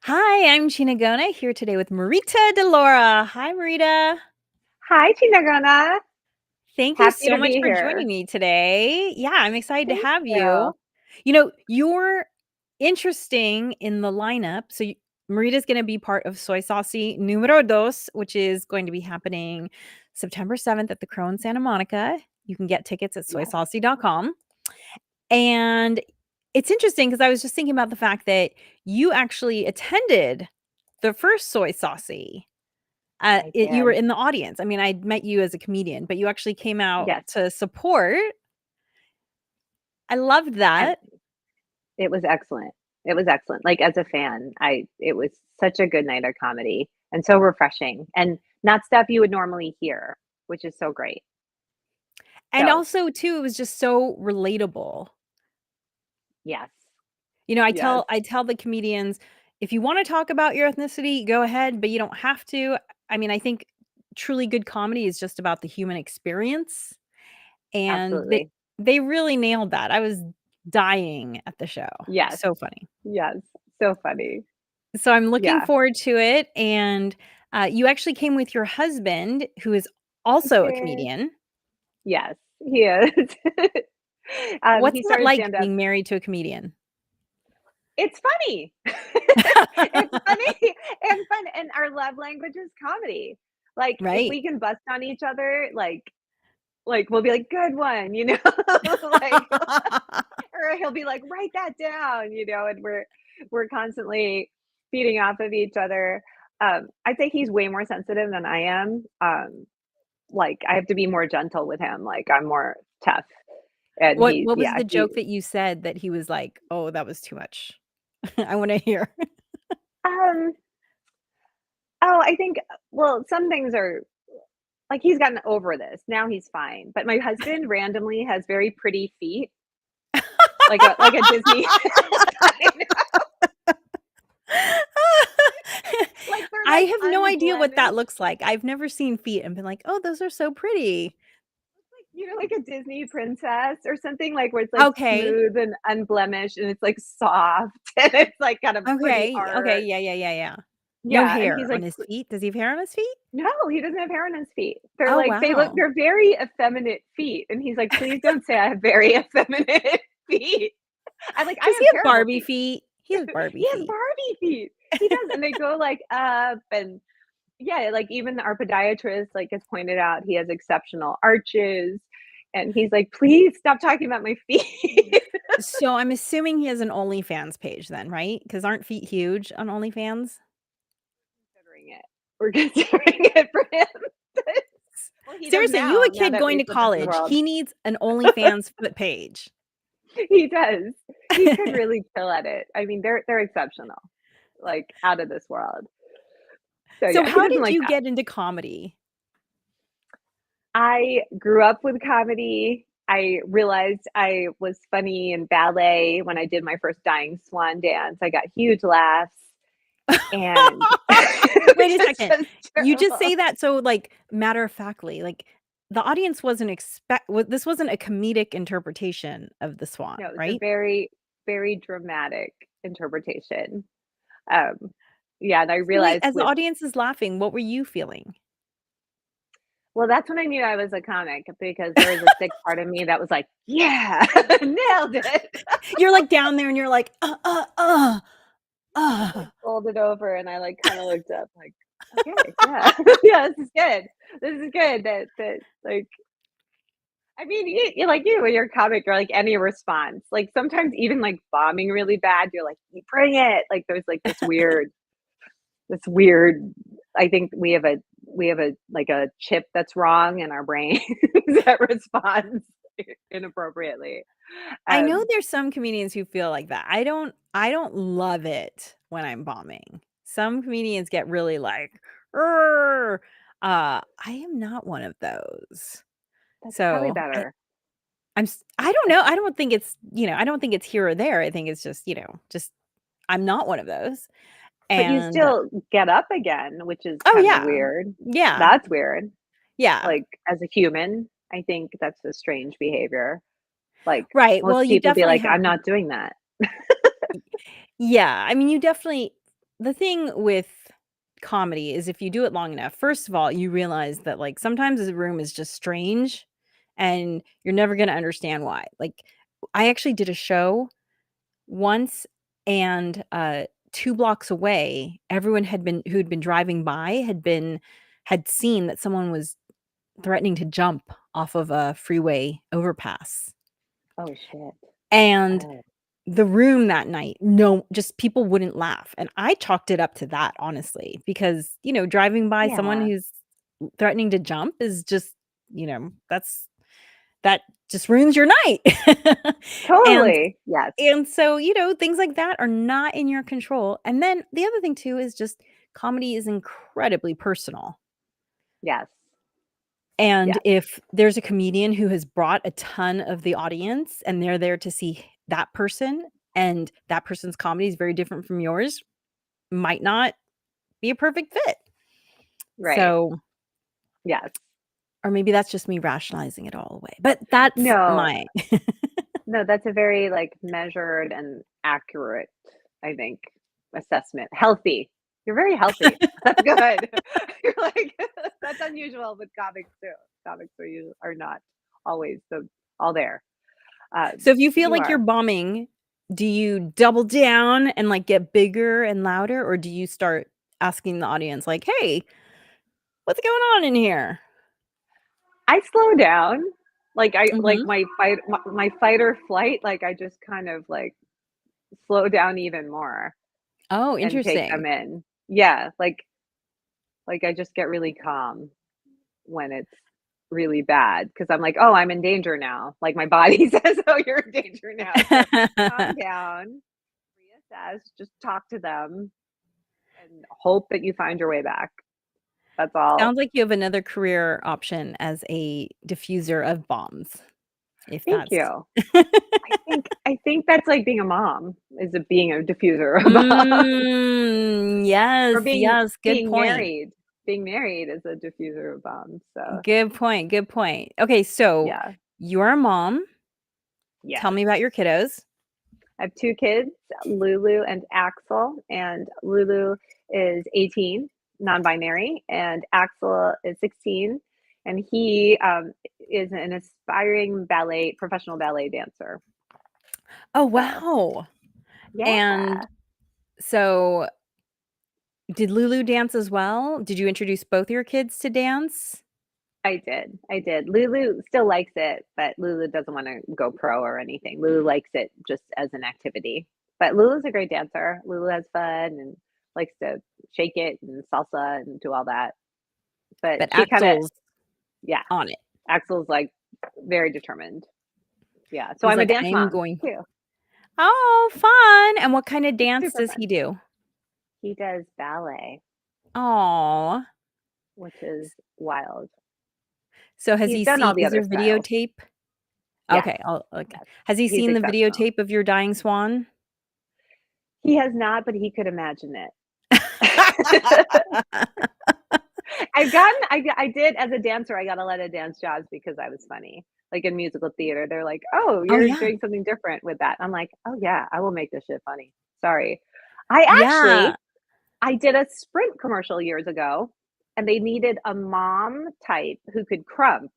Hi, I'm Chinagona here today with Marita de Lara. Hi, Marita. Hi, Chinagana. Thank you Happy so to much be for joining here. me today. Yeah, I'm excited to Thank have you. you. You're interesting in the lineup. Marita's going to be part of Soy Saucy Numero Dos, which is going to be happening September 7th at the Crow in Santa Monica. You can get tickets at Yes, soysaucy.com. And it's interesting because I was just thinking about the fact that you actually attended the first Soy Saucy. I You were did. in the audience. I mean, I met you as a comedian, but you actually came out Yes, to support. I loved and that. it was excellent. It was excellent. Like as a fan, it was such a good night of comedy and so refreshing and not stuff you would normally hear, which is so great. And So, also too, it was just so relatable. yes, I yes, tell the comedians, if you want to talk about your ethnicity, go ahead, but you don't have to. I mean, I think truly good comedy is just about the human experience, and they absolutely. they really nailed that. I was dying at the show. Yes, So funny. yes. So funny. So I'm looking Yeah, forward to it, and, you actually came with your husband, who is I also a did. comedian. Yes, he is. What's He that started like stand up. being married to a comedian? It's funny. It's funny and fun, and our love language is comedy. Like, if Right. we can bust on each other, we'll be like, "Good one," you know? Like, or he'll be like, "Write that down," and we're constantly feeding off of each other. I'd say he's way more sensitive than I am. Like, I have to be more gentle with him, like, I'm more tough, and What was yeah, the joke that you said that he was like, "Oh, that was too much?" I wanna hear. um Oh, I think well, some things are like, he's gotten over this, now he's fine, but my husband randomly has very pretty feet, like a Disney I know, like, they're, I like, have no idea what that unblemished, looks like. I've never seen feet and been like, "Oh, those are so pretty." like a Disney princess or something, like, where it's, like, Okay. smooth and unblemished, and it's, like, soft, and it's, like, got a pretty Okay, arch. yeah, yeah, yeah, yeah. No Yeah, and he's hair on like, his feet? Does he have hair on his feet? "No, he doesn't have hair on his feet." Oh, wow. They're very effeminate feet, and he's like, "Please don't say I have very effeminate feet." I Does he have have terrible Barbie feet. feet? He has Barbie He has feet. Barbie feet. He does, and they go, like, up and yeah, like, even our podiatrist, like, has pointed out he has exceptional arches, and he's like, "Please stop talking about my feet." So I'm assuming he has an OnlyFans page then, right? Because 'Cause aren't feet huge on OnlyFans? Considering it. We're considering it for him. Well, he does Seriously, you a now kid that going we to put this in the college, world. he needs an OnlyFans foot page. He does. He could really kill at it. I mean, they're exceptional, like, out of this world. So, So yeah, he how doesn't did like you that. get into comedy? I grew up with comedy. I realized I was funny in ballet when I did my first Dying Swan dance. I got huge laughs, and Wait which a is second. just You just terrible. say that so, like, matter of factly, like, the audience wasn't this wasn't a comedic interpretation of the swan, No, it's a right? very, very dramatic interpretation. Um, yeah, and I So wait, realized as the with audience is laughing, what were you feeling? well, that's when I knew I was a comic because there was a sick part of me that was like, "Yeah, nailed it." You're, like, down there and you're like, Like, uh." folded over and I, like, kinda looked up like, "Okay, yeah. Yeah, this is good. This is good." Like I mean, you like you when you're a comic or, like, any response, like, sometimes even, like, bombing really bad, you're like, "You bring it." Like, there's, like, this weird I think we have a like, a chip that's wrong in our brain that responds inappropriately. I know Um, there's some comedians who feel like that. I don't love it when I'm bombing. Some comedians get really like, "Arr." I am not one of those. that's probably So, better. I don't I know. I don't think it's, I don't think it's here or there. I think it's just, just I'm not one of those. But you And still get up again, which is oh kinda yeah. weird. Yeah. That's weird. Yeah. Like, as a human, I think that's a strange behavior. Like, Right. Well, most you people be definitely like, have "I'm not doing that." yeah. I mean, you definitely the thing with comedy is if you do it long enough, first of all, you realize that, like, sometimes the room is just strange and you're never gonna understand why. Like, I actually did a show once and, 2 blocks away, everyone who'd been driving by had seen that someone was threatening to jump off of a freeway overpass. Oh, shit. And Oh, the room that night, no, just people wouldn't laugh, and I chalked it up to that, honestly, because, driving by someone yeah, who's threatening to jump is just, that just ruins your night. And totally. Yes, and so, things like that are not in your control, and then the other thing too is just comedy is incredibly personal. yes, And yes, if there's a comedian who has brought a ton of the audience and they're there to see that person, and that person's comedy is very different from yours, might not be a perfect fit. right. So, Yes. or maybe that's just me rationalizing it all away, but that's No, my no, that's a very, like, measured and accurate, I think, assessment. Healthy. You're very healthy. That's good. You're like that's unusual with comics too. Comics are not always all there. So if you feel You like you're are. bombing, do you double down and, like, get bigger and louder, or do you start asking the audience like, "Hey, what's going on in here?" I slow down. Like, I like, Mhm. my fight or flight, like, I just kind of, like, slow down even more Oh, and take them interesting. in. Yeah, like, I just get really calm when it's really bad because 'cause I'm like, "Oh, I'm in danger now." Like, my body says, "Oh, you're in danger now." So, calm down, reassess, just talk to them, and hope that you find your way back. That's all. Sounds like you have another career option as a diffuser of bombs, if Thank that's you. I think that's like being a mom, is it being a diffuser of bombs, Yes, or being yes, good being point. married. Being married is a diffuser of bombs, so, Good point, good point. Okay, so yeah. you're a mom. Tell Yes. me about your kiddos. I have 2 kids, Lulu and Axel, and Lulu is 18, non-binary, and Axel is 16, and he, is an aspiring professional ballet dancer. Oh, So, wow. yeah, And so did Lulu dance as well? Did you introduce both your kids to dance? I did. Lulu still likes it, but Lulu doesn't wanna go pro or anything. Lulu likes it just as an activity. But Lulu's a great dancer. Lulu has fun and likes to shake it and salsa and do all that. But But she kinda Axel's yeah, on it. Axel's, like, very determined. Yeah, so He's I'm a like, dance "I'm mom going." too. Oh, fun. And what kinda It's dance super does he fun. do? He does ballet, Aw. which is wild. So has He's he done all seen the is other there styles. videotape? Yes, Okay, okay. yes. Has he He's seen the exceptional. videotape of your dying swan? He has not, but he could imagine it. I did as a dancer, I got a lot of dance jobs because I was funny. Like in musical theater, they're like, "Oh, Oh, you're yeah. doing something different with that." I'm like, "Oh yeah, I will make this shit funny. Sorry." I Yeah. actually I did a Sprint commercial years ago, and they needed a mom type who could crump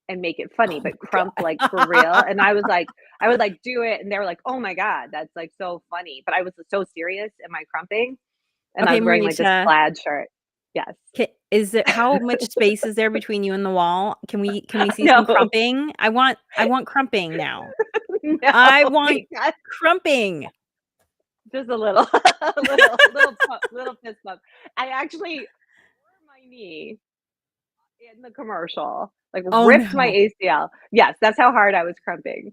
and make it funny, Oh but my crump, like, for real, god. and I was like I would, like, do it, and they were like, "Oh my god, that's, like, so funny," but I was so serious in my crumping, and I Okay, was wearing, like, this Marita, plaid shirt. Yes. is it how much space is there between you and the wall? Can we see some No. crumping? I want crumping now. I No, want because crumping. just a little, little fist bump. I actually tore my knee in the commercial, like, Oh, ripped my no. ACL. Yes, that's how hard I was crumping.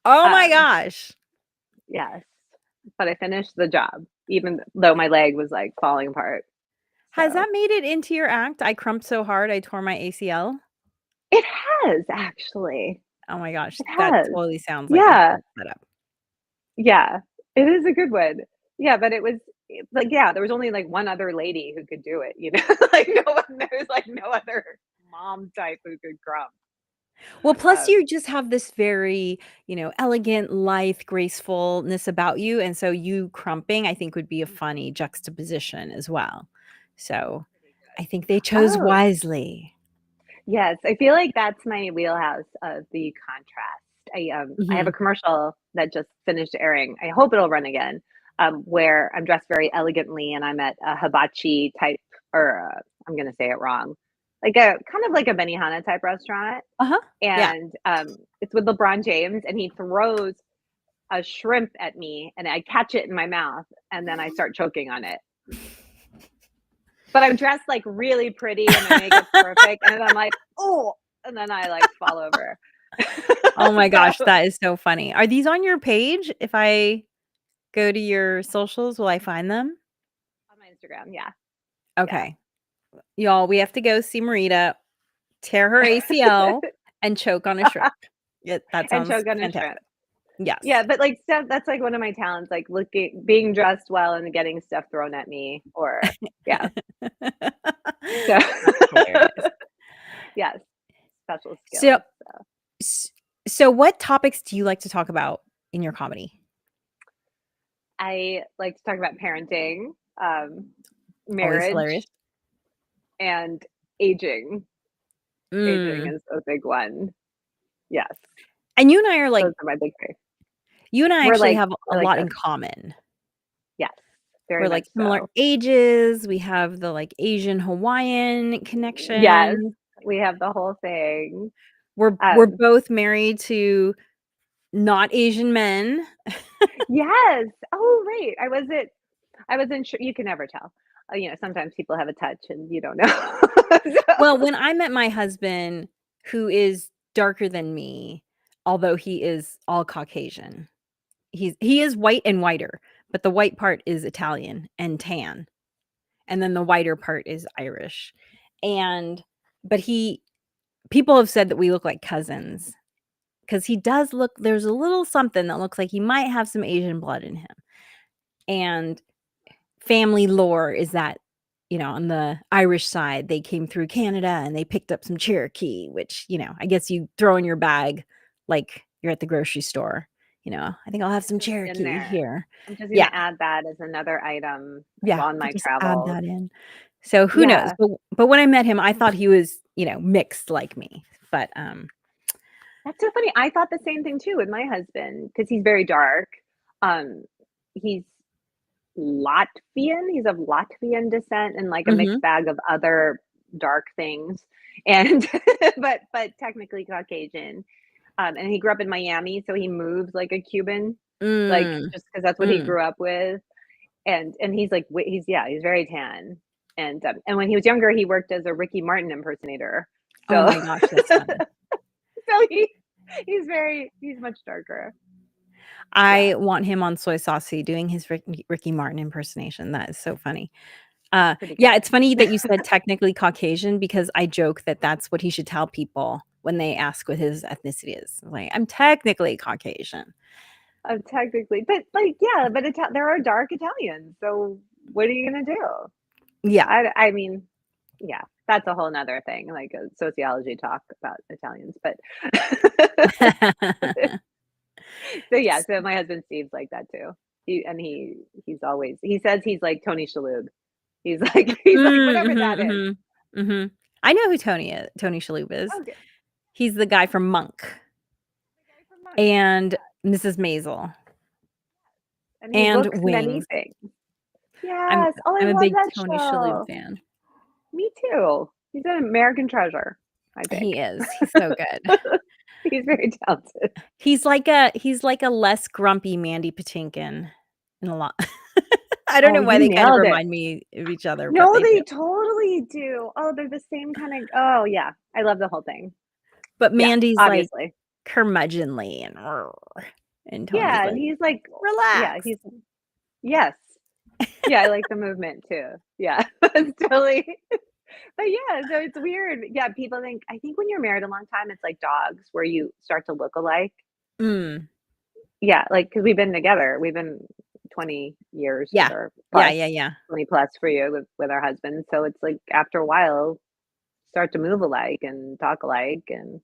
Oh my Um, gosh. yes, but I finished the job, even though my leg was, like, falling apart. Has So, that made it into your act? I crumped so hard I tore my ACL? it has actually. Oh my gosh, It that has. totally sounds like a Yeah, whole setup. yeah. It is a good one. Yeah, but like, yeah, there was only, like, one other lady who could do it, you know? Like, no one there was, like, no other mom type who could crump. Well, plus Um, you just have this very, elegant, lithe gracefulness about you, and so you crumping, I think, would be a funny juxtaposition as well. So, pretty I good. think they chose Oh, wisely. yes, I feel like that's my wheelhouse of the contrast. I have a Mhm. commercial that just finished airing. I hope it'll run again, where I'm dressed very elegantly and I'm at a hibachi type, or I'm gonna say it wrong, like a kind of like a Benihana type restaurant, Uh-huh. Yeah. and it's with LeBron James, and he throws a shrimp at me, and I catch it in my mouth, and then I start choking on it. But I'm dressed like really pretty, and my makeup's perfect, and then I'm like, oh, and then I like fall over. Oh my So gosh, that is so funny. Are these on your page? If I go to your socials, will I find them? on my Instagram, yeah, yeah. Okay. Y'all, we have to go see Marita tear her ACL and choke on a shrimp. Yeah, that And sounds choke on a shrimp. fantastic. Yes. Yeah, but like stuff that's like one of my talents, like being dressed well and getting stuff thrown at me, or yeah. So That's hilarious. yes, special So skills. So s so what topics do you like to talk about in your comedy? I like to talk about parenting, Always marriage, hilarious. and aging. Aging Mm. is a big one. Yes, And you and I are like those are my big 3. you and I We're actually like have a we're like lot this. in common. Yes, very We're, like, much similar so. ages, we have the, like, Asian Hawaiian Yes, connection. we have the whole thing. We're Um, both married to not Asian men. yes. Oh, right. I wasn't sure. You can never tell. Sometimes people have a touch and you don't know. Well, So when I met my husband, who is darker than me, although he is all Caucasian, he is white and whiter, but the white part is Italian and tan, and then the whiter part is Irish. And but he people have said that we look like cousins because he does look there's a little something that looks like he might have some Asian blood in him. And family lore is that, on the Irish side, they came through Canada and they picked up some Cherokee, which, I guess you throw in your bag like you're at the grocery store. I think I'll have it's some just in Cherokee there. here. I'm just Yeah, gonna add that as another item yeah, on we'll my just add travels. that in. So who knows? Yeah, But when I met him, I thought he was, mixed like me. But that's so funny. I thought the same thing too with my husband because he's very dark. Um, he's Latvian. He's of Latvian descent and like a mixed mhm. bag of other dark things. And but technically Caucasian. And he grew up in Miami, so he moves like a Cuban, like Mm, just because that's what he mm. grew up with. And he's like he's yeah, he's very tan. And when he was younger, he worked as a Ricky Martin impersonator. Oh So my gosh, that's funny. so he's much darker. Yeah, I want him on Soy Saucy doing his Ricky Martin impersonation. That is so funny. pretty Yeah, it's funny good. that you said technically Caucasian because I joke that that's what he should tell people when they ask what his ethnicity is. Like, "I'm technically Caucasian." Technically, but like, yeah, but there are dark Italians. So what are you gonna do? Yeah. I mean, yeah, that's a whole nother thing, like a sociology talk about Italians. But so yeah, so my husband Steve's like that too. He's always he says he's like Tony Shalhoub. He's like whatever that is. Mhm, mhm, mhm. I know who Tony Shalhoub is. Okay, He's the guy from Monk the guy from Monk, and Mrs. Maisel and he and looks many Wings. things. I'm Yes. Oh, I I'm a love big that Tony Shalhoub show. fan. Me too. He's an American treasure, I think. He is. He's so good. He's very talented. He's like a less grumpy Mandy Patinkin in a lot. I don't Oh, know why you they kind of nailed it. remind me of each other, but No, they do. they totally do. Oh, they're the same kind of oh, yeah. I love the whole thing. But Yeah, Mandy's, like, obviously. curmudgeonly and Tony's Yeah, and like, he's like yeah, "Relax." he's yes. Yeah, I like the movement too. Yeah, it's totally but yeah, so it's weird. Yeah, people I think when you're married a long time, it's like dogs where you start to look alike. Mm. Yeah, like because 'cause we've been together. We've been 20 years Yeah. or Yeah, plus, yeah, yeah. 20 plus for you with our husband. So it's like after a while, start to move alike and talk alike and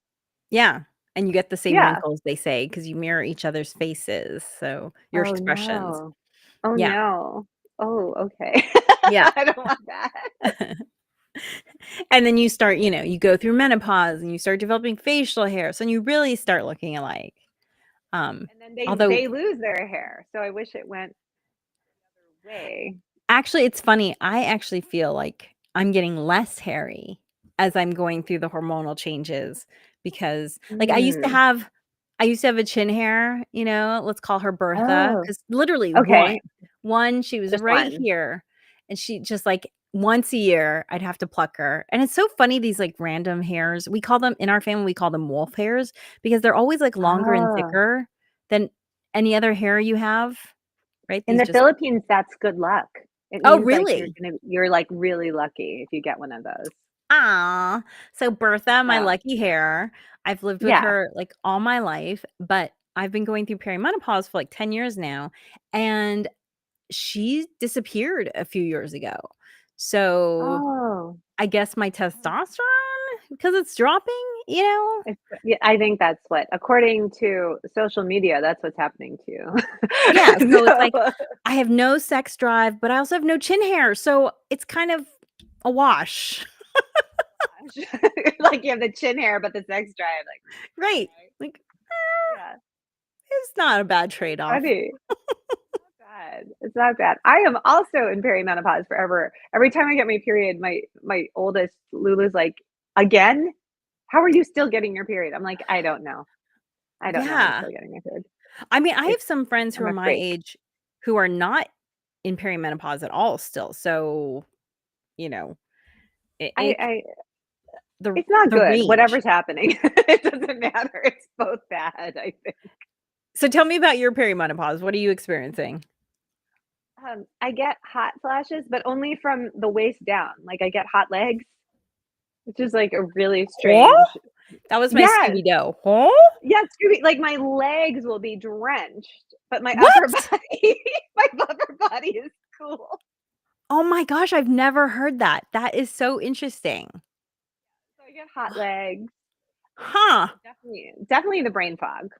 Yeah, and you get the same Yeah. wrinkles, they say, because you mirror each other's faces, so your Oh, expressions. no. Oh, Yeah, no. Oh, okay. yeah. I don't want that. And then you start, you go through menopause and you start developing facial hair, so you really start looking alike. And then they Although they lose their hair, so I wish it went the way. actually, it's funny, I actually feel like I'm getting less hairy as I'm going through the hormonal changes because, like, Mm. I used to have a chin hair, let's call her Bertha, Oh, because literally okay. one, she was Just right one. here, and she just, like, once a year, I'd have to pluck her, and it's so funny, these, like, random hairs, we call them in our family, we call them wolf hairs because they're always, like, longer and Oh. thicker than any other hair you have, right? In These the just Philippines, that's good luck. It Oh, means, like, really? you're, like, really lucky if you get one of those. Ah, so Bertha, my So, lucky hair, I've lived with yeah. her, like, all my life, but I've been going through perimenopause for, like, 10 years now, and she disappeared a few years ago. So, Oh. I guess my testosterone, because it's dropping, you know? It's yeah, I think that's what according to social media, that's what's happening to you. Yeah, so it's like, So I have no sex drive, but I also have no chin hair, so it's kind of a wash. like, you have the chin hair, but the sex drive, like, Right. okay. Like, Yeah, it's not a bad that's trade-off. funny. Not bad. It's not bad. I am also in perimenopause forever. Every time I get my period, my oldest Lulu's like, "Again? How are you still getting your period?" I'm like, "I don't know. I don't know how I'm Yeah. still getting my period." I mean, I have It's some friends who I'm are a my freak. age who are not in perimenopause at all still. So, you know, it I the it's not the good, range. whatever's happening. It doesn't matter, it's both bad, I think. So tell me about your perimenopause. What are you experiencing? I get hot flashes, but only from the waist down, like, I get hot legs, which is, like, a really Huh? strange. That was my Yes, Scooby Doo. Huh? yes, Scooby like, my legs will be drenched, but my upper What? body my upper body is cool. Oh my gosh, I've never heard that. That is so interesting. So I get hot legs, Huh. definitely the brain fog.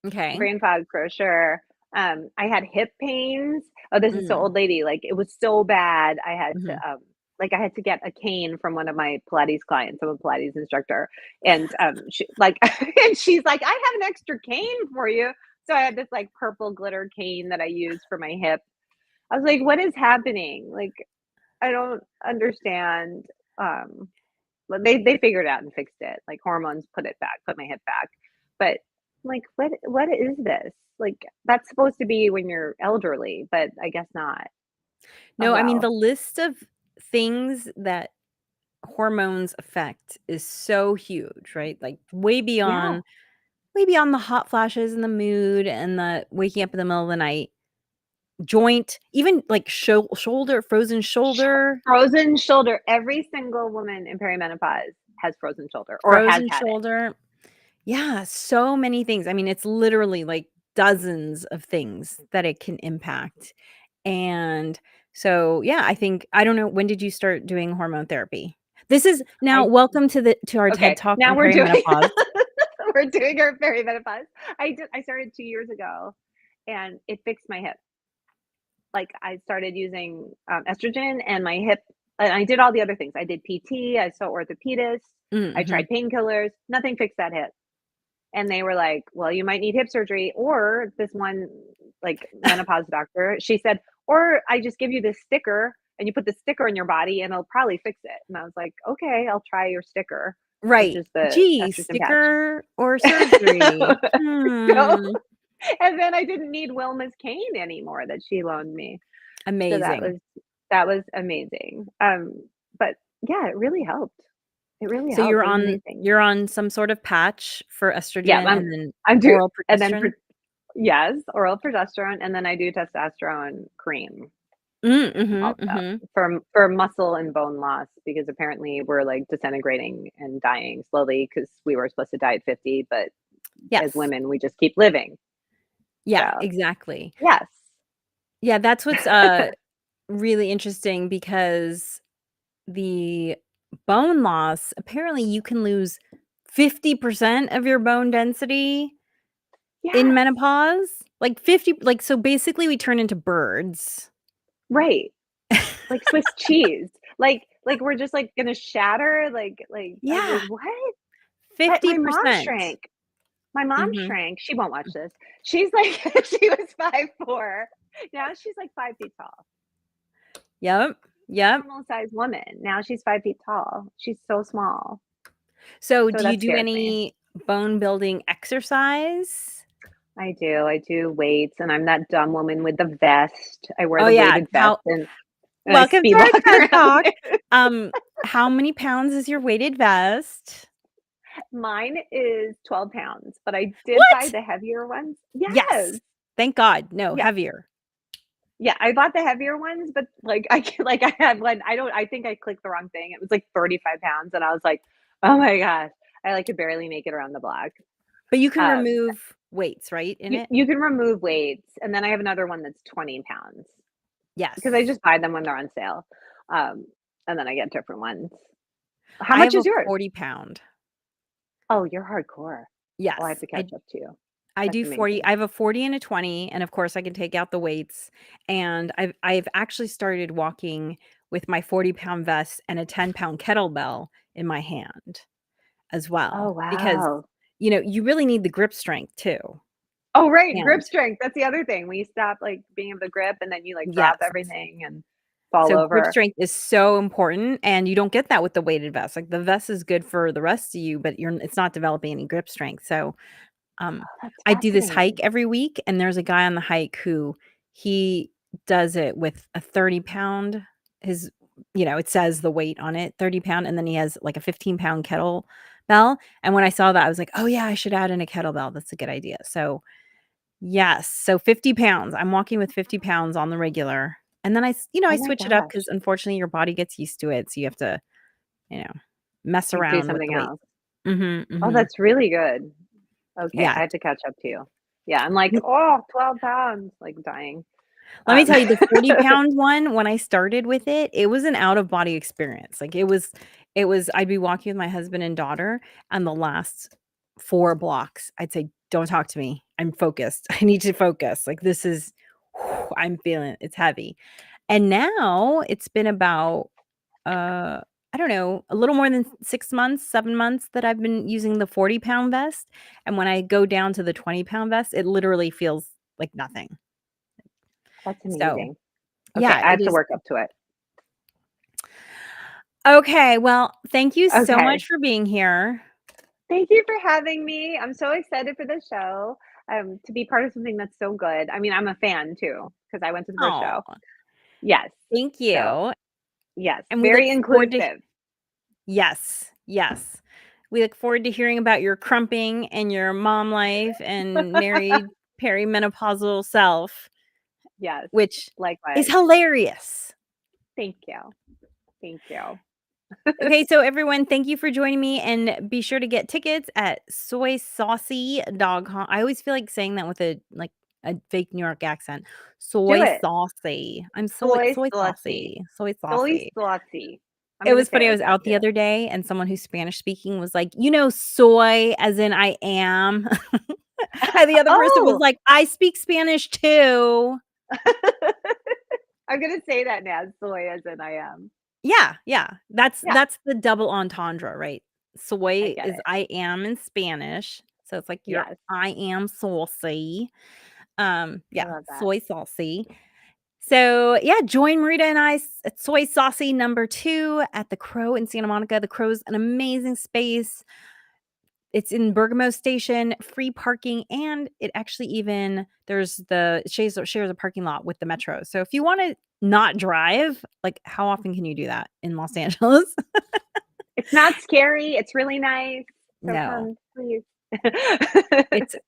Okay. Brain fog for sure. I had hip pains. Oh, this is so Mm. old lady. Like it was so bad. I had to Mhm. like I had to get a cane from one of my Pilates clients. I'm a Pilates instructor, and she like and she's like, I have an extra cane for you. So I had this like purple glitter cane that I used for my hip. I was like, what is happening? Like I don't understand. Um, but they figured it out and fixed it. Like hormones put it back, put my hip back. But like what is this? Like that's supposed to be when you're elderly, but I guess not. Oh No, I mean, the well. list of things that hormones affect is so huge, right? Like Yeah. way beyond the hot flashes and the mood and the waking up in the middle of the night, joint, even like shoulder, frozen shoulder, Frozen shoulder. Every single woman in perimenopause has frozen shoulder or has frozen had it. shoulder. Yeah, so many things. I mean, it's literally like dozens of things that it can impact. And so, yeah, I don't know, when did you start doing hormone therapy? This is now I welcome to our TED okay. Talk Now on we're doing perimenopause. we're doing our perimenopause. I started 2 years ago and it fixed my hip. Like, I started using, estrogen and my hip and I did all the other things. I did PT, I saw orthopedist, I Mhm. tried painkillers, nothing fixed that hip. And they were like, "Well, you might need hip surgery," or this one, like, menopause doctor, she said, "Or I just give you this sticker, and you put the sticker in your body, and it'll probably fix it." And I was like, "Okay, I'll try your sticker," which Right. is the Gee, estrogen patch. sticker or surgery? So Hmm. and then I didn't need Wilma's cane anymore that she loaned me. So Amazing. that was amazing. But yeah, it really helped. It really So helped. It was amazing. you're on some sort of patch for Yeah, estrogen and then I'm do oral and then progesterone? yes, oral progesterone, and then I do testosterone cream Mhm, also mhm. for muscle and bone loss because apparently we're like disintegrating and dying slowly because we were supposed to die at 50, but as Yes. women we just keep living. Yeah, So exactly. yes. Yeah, that's what's, really interesting because the bone loss, apparently you can lose 50% of your bone density in Yes. menopause? Like 50, like, so basically we turn into birds. Right. Like Swiss cheese. Like we're just, like, gonna shatter, like, I was Yeah, like, "What?" But my mom 50%. shrank. My mom Mhm. shrank. She won't watch this. She's like she was 5'4". Now she's, like, 5 feet tall. Yep, yep. Normal sized woman. Now she's 5 feet tall. She's so small. So So do you that do scares me. any bone building exercise? I do. I do weights, and I'm that dumb woman with the vest. I wear Oh, the yeah, weighted vest how and I welcome to speed our walk TED around. Talk. Um, how many pounds is your weighted vest? Mine is 12 pounds, but I did buy What? the heavier ones. Yes. Yes. Thank God. No, Yeah. heavier. Yeah, I bought the heavier ones, but, like, I had one I think I clicked the wrong thing. It was, like, 35 pounds, and I was like, "Oh my gosh." I, like, could barely make it around the block. But you can Um, remove weights, right, in it? you can remove weights, and then I have another one that's 20 pounds because I Yes. just buy them when they're on sale, um, and then I get different ones. How I much have a is yours? 40-pound. Oh, you're hardcore. Oh, I have Yes. to I catch up to you. I That's do 40. amazing. I have a 40 and a 20, and of course I can take out the weights. And I've actually started walking with my 40-pound vest and a 10-pound kettlebell in my hand as Oh, well because wow. you really need the grip strength too. Oh, right, grip And strength, that's the other thing. We stop, like, being able to grip, and then you, like, drop yes. everything and fall So grip over. strength is so important and you don't get that with the weighted vest. Like the vest is good for the rest of you, but it's not developing any grip strength. So Um, Oh, that's I do this hike fascinating. every week, and there's a guy on the hike who he does it with a 30-pound. His, it says the weight on it, 30-pound, and then he has like a 15-pound kettlebell. And when I saw that, I was like, oh yeah, I should add in a kettlebell. That's a good idea. So yes, so 50 pounds. I'm walking with 50 pounds on the regular. And then I Oh my switch it up because gosh. unfortunately your body gets used to it. So you have to, you know, mess Like, do around with the something weight. else. Mhm, Oh, mhm. that's really good. Okay, Yeah. I have to catch up to you. Yeah, I'm like, "Oh, 12 pounds," like, dying. Let me Um tell you, the 40-pound one, when I started with it, it was an out of body experience. Like, it was I'd be walking with my husband and daughter, and the last 4 blocks, I'd say, "Don't talk to me. I'm focused. I need to focus. Like, this is I'm feeling it. It's heavy." And now it's been about, I don't know, a little more than 6 months, 7 months that I've been using the 40-pound vest, and when I go down to the 20-pound vest, it literally feels like nothing. That's So, amazing. Okay, yeah, I it have to is. work up to it. Okay, well, thank you so Okay. much for being here. Thank you for having me. I'm so excited for the show, to be part of something that's so good. I mean, I'm a fan too because I went to the first Oh, show. Yes. thank So, you, yes, and we look very forward to inclusive. yes, yes. We look forward to hearing about your crumping and your mom life and married perimenopausal self, Yes, which is likewise. hilarious. Thank you. Thank you. Okay, so everyone, thank you for joining me, and be sure to get tickets at Soy Saucy Dog Haunt. I always feel like saying that with a fake New York accent. Do Soy it. Saucy. I'm Soy soy saucy. saucy. Soy Soy saucy. saucy. I'm It gonna was say it funny. I like was that out the too. other day, and someone who's Spanish speaking was like, soy as in I am. And the other person was Oh, like, I speak Spanish too. I'm gonna say that now, soy as in I am. Yeah, yeah. That's Yeah, that's the double entendre, right? I Soy get is it. I am in Spanish. So it's like you're Yes, I am saucy. I Yeah, love that. soy saucy. So yeah, join Marita and I at Soy Saucy #2 at the Crow in Santa Monica. The Crow's an amazing space. It's in Bergamo Station, free parking, and it actually even it shares a parking lot with the metro. So if you wanna not drive, like, how often can you do that in Los Angeles? It's not scary, it's really nice, so No. come, please.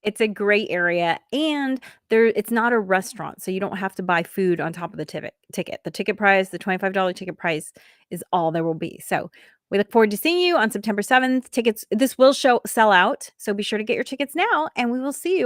It's a great area, and it's not a restaurant, so you don't have to buy food on top of the ticket. The ticket price, the $25 ticket price is all there will be. So, we look forward to seeing you on September 7th. This will sell out, so be sure to get your tickets now, and we will see you